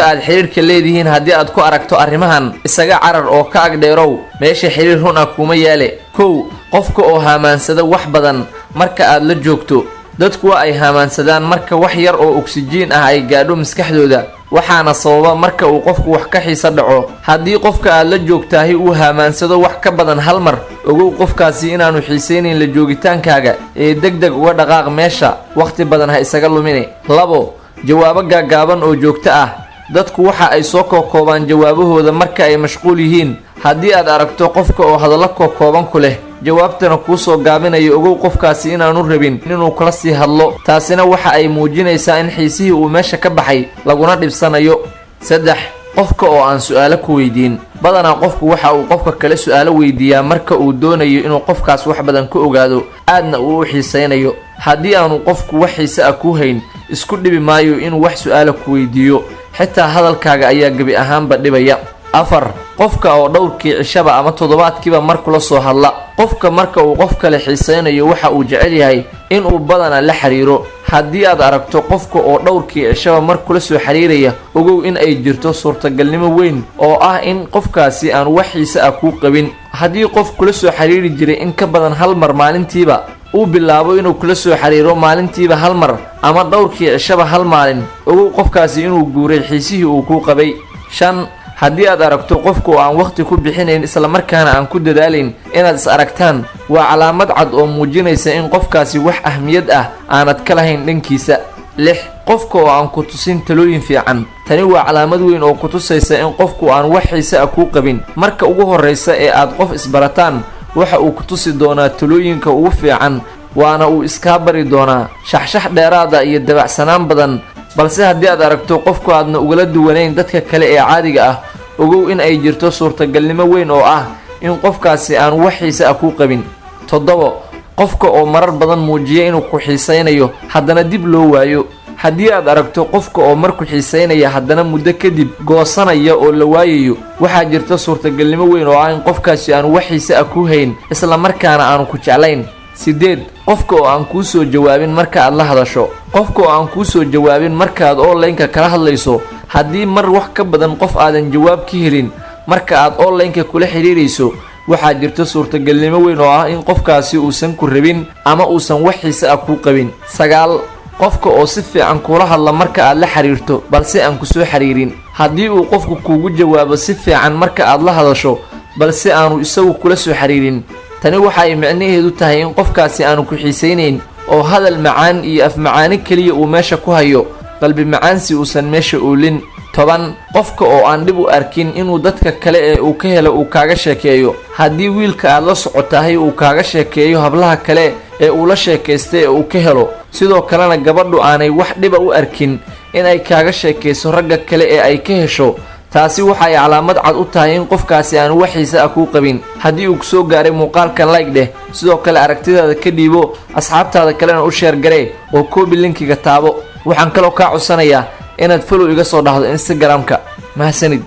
qofka aad xiriirka leedihiin haddii aad ku aragto arrimahan isaga carar oo ka agdheerow meesha xiriir run ah kuma yaale. kow qofka oo haamaansada wax badan marka aad la joogto. dadku waa ay haamaansadaan marka wax yar oo oksijiin ah ay gaadho maskaxdooda, waxaana sababa marka uu qofku wax ka xiisa dhaco. haddii qofka aad la joogtahay uu haamaansado wax ka badan hal mar, ogow qofkaasi inaanu xiisaynayn la joogitaankaaga ee degdeg uga dhaqaaq meesha, waqti badan ha isaga lumine. labo jawaabo gaagaaban oo joogto ah. dadku waxa ay soo koobaan jawaabahooda marka ay mashquul yihiin. haddii aad aragto qofka oo hadallo kooban ku leh jawaabtana kuu soo gaabinayo, ogow qofkaasi inaanu rabin inuu kula sii hadlo, taasina waxa ay muujinaysaa in xiisihii uu meesha ka baxay laguna dhibsanayo. saddex qofka oo aan su'aalo ku weydiin. badanaa qofku waxa uu qofka kale su'aalo weydiiyaa marka uu doonayo inuu qofkaas wax badan ka ogaado, aadna uu u xiisaynayo. haddii aanu qofku wax xiise ah ku hayn, isku dhibi maayo inuu wax su'aalo ku weydiiyo, xitaa hadalkaaga ayaa gebi ahaanba dhibaya. afar qofka oo dhowrkii cishaba ama toddobaadkiiba mar kula soo hadla. qofka marka uu qof kale xiisaynayo waxa uu jecel yahay inuu badanaa la xiriiro. haddii aad aragto qofka oo dhowrkii cishaba mar kula soo xiriiraya, ogow in ay jirto suurtagalnimo weyn oo ah in qofkaasi aan wax xiise ah kuu qabin. haddii qof kula soo xiriiri jiray in ka badan hal mar maalintiiba uu bilaabo inuu kula soo xiriiro maalintiiba hal mar ama dhowrkii cishaba hal maalin, ogow qofkaasi inuu guuray xiisihii uu kuu qabay. shan haddii aad aragto qofka oo aan waqti ku bixinayn islamarkaana aan ku dadaalayn inaad is aragtaan, waa calaamad cad oo muujinaysa in qofkaasi wax ahmiyad ah aanad ka lahayn dhankiisa. lix qofka oo aan ku tusin talooyin fiican. tani waa calaamad weyn oo ku tusaysa in qofku aan wax xiise ah kuu qabin. marka ugu horraysa ee aad qof isbarataan, waxa uu ku tusi doonaa talooyinka ugu fiican, waana uu iskaa bari doonaa shaxshax dheeraada iyo dabacsanaan badan. balse haddii aad aragto qofku aadna ugala duwanayn dadka kale ee caadiga ah, ogow in ay jirto suurtagalnimo weyn oo ah in qofkaasi aan wax xiise ah kuu qabin. toddobo qofka oo marar badan muujiya inuu ku xiisaynayo haddana dib loo waayo. haddii aad aragto qofka oo marku xiisaynaya haddana muddo kadib goosanaya oo la waayayo, waxaa jirta suurtagalnimo weyn oo ah in qofkaasi aanu wax xiise ah ku hayn islamarkaana aanu ku jeclayn. sideed qofka oo aan kuu soo jawaabin marka aad la hadasho. qofka oo aan kuu soo jawaabin markaaad online-ka kala hadlayso. haddii mar wax ka badan qof aadan jawaab ka helin marka aad online-ka kula xiriirayso, waxaa jirta suurtagalnimo weyn oo ah in qofkaasi uusan ku rabin ama uusan wax xiise ah kuu qabin. sagaal qofka oo si fiican kula hadla marka aad la xiriirto balse aan ku soo xiriirin. haddii uu qofku kuugu jawaabo si fiican marka aad la hadasho balse aanu isagu kula soo xiriirin, tani waxa ay micnaheedu tahay in qofkaasi aanu ku xiisaynayn oo hadal macaan iyo af macaani keliya uu meesha ku hayo, qalbi macaansi uusan meesha oolin. 10 qofka oo aan dhib u arkin inuu dadka kale ee uu ka helo uu kaaga sheekeeyo. haddii wiilka aad la socotahay uu kaaga sheekeeyo hablaha kale ee uu la sheekaystay ee uu ka helo, sidoo kalena gabadhu aanay wax dhiba u arkin in ay kaaga sheekayso ragga kale ee ay ka hesho, taasi waxa ay calaamad cad u tahay in qofkaasi aan wax xiise ah ku qabin. haddii uu soo gaaray muuqaalkan like dheh, sidoo kale aragtidaada ka dhiibo, asxaabtaada kalena u share garee oo koobi linkiga taabo. waxaan kaloo kaa codsanayaa inaad follow iga soo dhahdo Instagram-ka. mahadsanid.